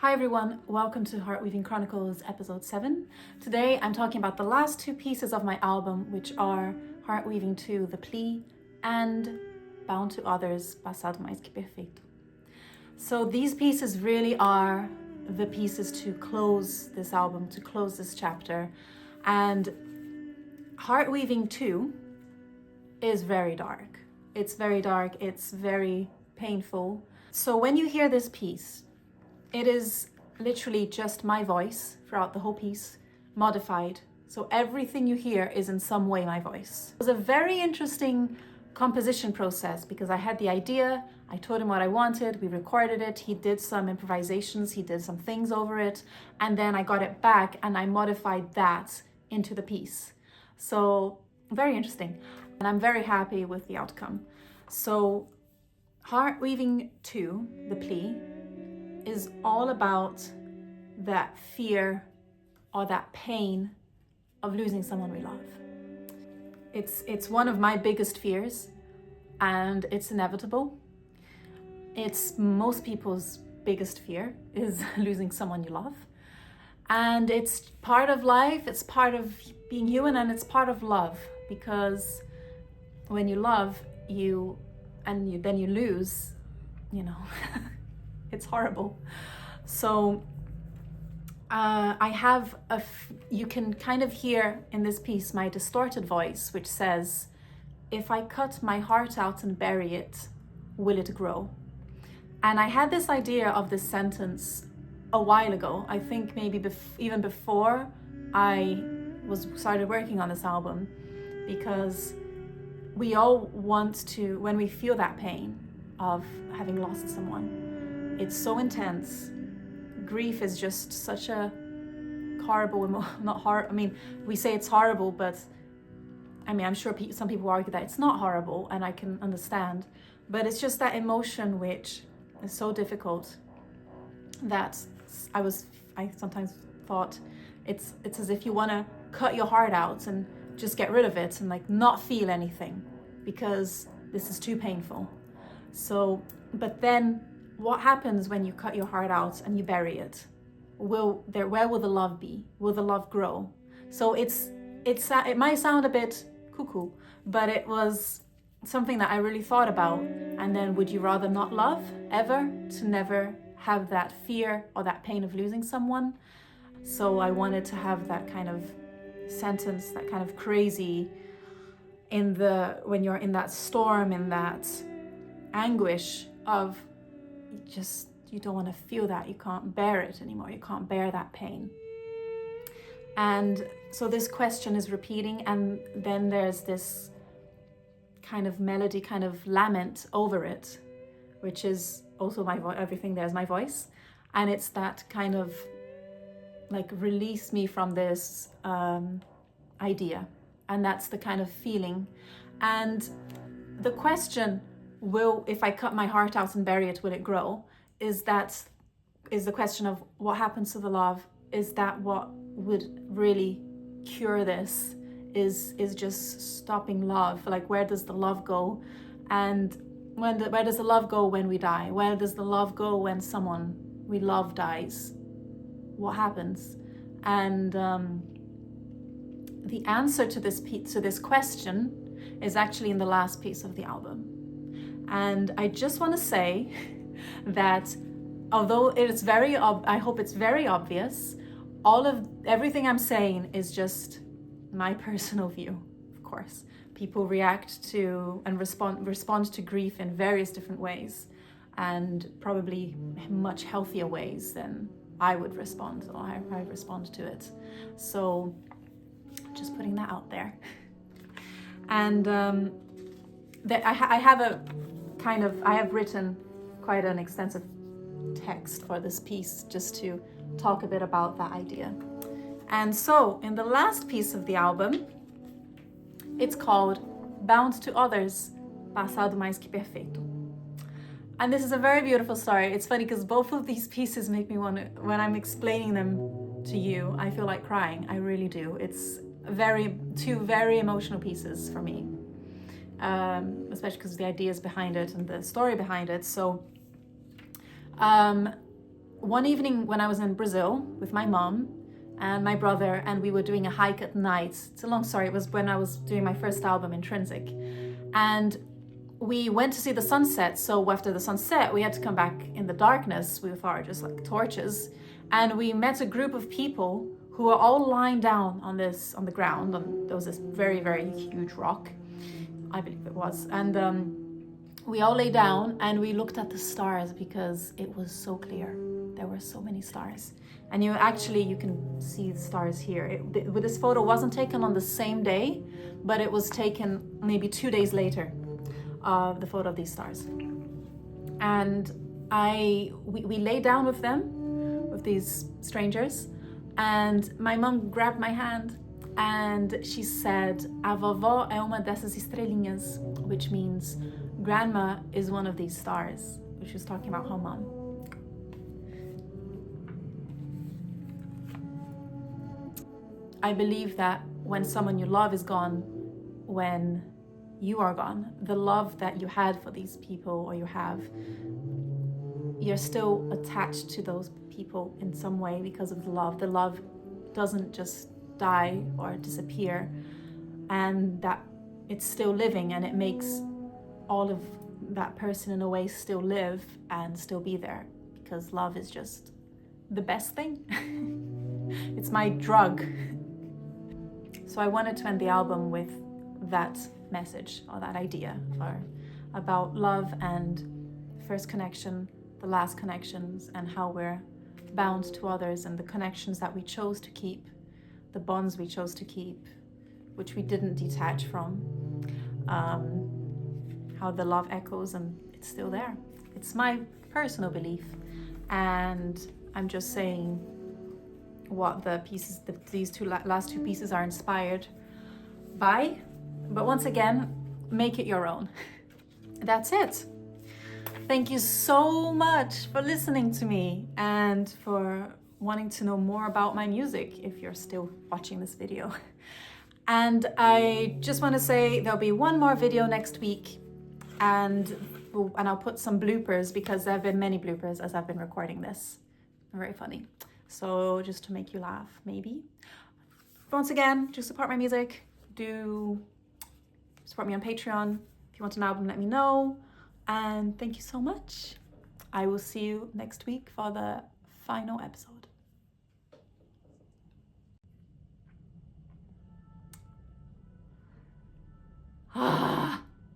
Hi everyone, welcome to Heartweaving Chronicles episode 7. Today I'm talking about the last two pieces of my album, which are Heartweaving 2, The Plea, and Bound to Others, Passado Mais que Perfeito. So these pieces really are the pieces to close this album, to close this chapter. And Heartweaving 2 is very dark. It's very dark, it's very painful. So when you hear this piece, it is literally just my voice throughout the whole piece, modified. So everything you hear is in some way my voice. It was a very interesting composition process because I had the idea, I told him what I wanted, we recorded it, he did some improvisations, he did some things over it, and then I got it back and I modified that into the piece. So very interesting. And I'm very happy with the outcome. So Heartweaving 2, The Plea, is all about that fear or that pain of losing someone we love. It's one of my biggest fears, and it's inevitable. It's most people's biggest fear is losing someone you love. And it's part of life, it's part of being human, and it's part of love, because when you love, then you lose, it's horrible. So you can kind of hear in this piece my distorted voice, which says, if I cut my heart out and bury it, will it grow? And I had this idea of this sentence a while ago. I think maybe even before I started working on this album, because we all want to, when we feel that pain of having lost someone, it's so intense. Grief is just such a horrible, we say it's horrible, but I'm sure some people argue that it's not horrible, and I can understand, but it's just that emotion which is so difficult that I sometimes thought it's as if you want to cut your heart out and just get rid of it and not feel anything because this is too painful. So, but then what happens when you cut your heart out and you bury it? Where will the love be? Will the love grow? So it might sound a bit cuckoo, but it was something that I really thought about. And then, would you rather not love ever, to never have that fear or that pain of losing someone? So I wanted to have that kind of sentence, that kind of crazy when you're in that storm, in that anguish of you don't want to feel that, you can't bear it anymore, you can't bear that pain. And so this question is repeating, and then there's this kind of melody, kind of lament over it, which is also my voice. Everything there's my voice, and it's that kind of release me from this idea, and that's the kind of feeling. And the question, if I cut my heart out and bury it, will it grow? Is the question of what happens to the love? Is that what would really cure this? Is just stopping love? Where does the love go? And where does the love go when we die? Where does the love go when someone we love dies? What happens? And the answer to this question is actually in the last piece of the album. And I just want to say that although it's I hope it's very obvious, everything I'm saying is just my personal view. Of course, people react to and respond to grief in various different ways, and probably much healthier ways than I would respond, or I respond to it. So just putting that out there. And I have written quite an extensive text for this piece just to talk a bit about that idea. And so in the last piece of the album, it's called Bound to Others, Passado Mais que Perfeito. And this is a very beautiful story. It's funny because both of these pieces make me want to, when I'm explaining them to you, I feel like crying. I really do. It's two very emotional pieces for me. Especially because of the ideas behind it and the story behind it. So one evening when I was in Brazil with my mom and my brother, and we were doing a hike at night. It's a long story. It was when I was doing my first album, Intrinsic. And we went to see the sunset. So after the sunset, we had to come back in the darkness with our just like torches. And we met a group of people who were all lying down on the ground. There was this very, very huge rock, I believe it was. And we all lay down and we looked at the stars because it was so clear. There were so many stars. And you can see the stars here. This photo wasn't taken on the same day, but it was taken maybe 2 days later, the photo of these stars. And we lay down with them, with these strangers, and my mom grabbed my hand and she said, "A vovó é uma dessas estrelinhas," which means grandma is one of these stars. She was talking about her mom. I believe that when someone you love is gone, when you are gone, the love that you had for these people or you have, you're still attached to those people in some way because of the love. The love doesn't just die or disappear, and that it's still living, and it makes all of that person in a way still live and still be there, because love is just the best thing. It's my drug. So I wanted to end the album with that message or that idea about love and first connection, the last connections, and how we're bound to others, and the connections that we chose to keep, the bonds we chose to keep, which we didn't detach from, how the love echoes and it's still there. It's my personal belief, and I'm just saying what the pieces, these last two pieces are inspired by. But once again, make it your own. That's it. Thank you so much for listening to me and for wanting to know more about my music, if you're still watching this video. And I just want to say there'll be one more video next week, and I'll put some bloopers, because there have been many bloopers as I've been recording this. They're very funny. So just to make you laugh, maybe. Once again, just support my music. Do support me on Patreon. If you want an album, let me know. And thank you so much. I will see you next week for the final episode. Ah.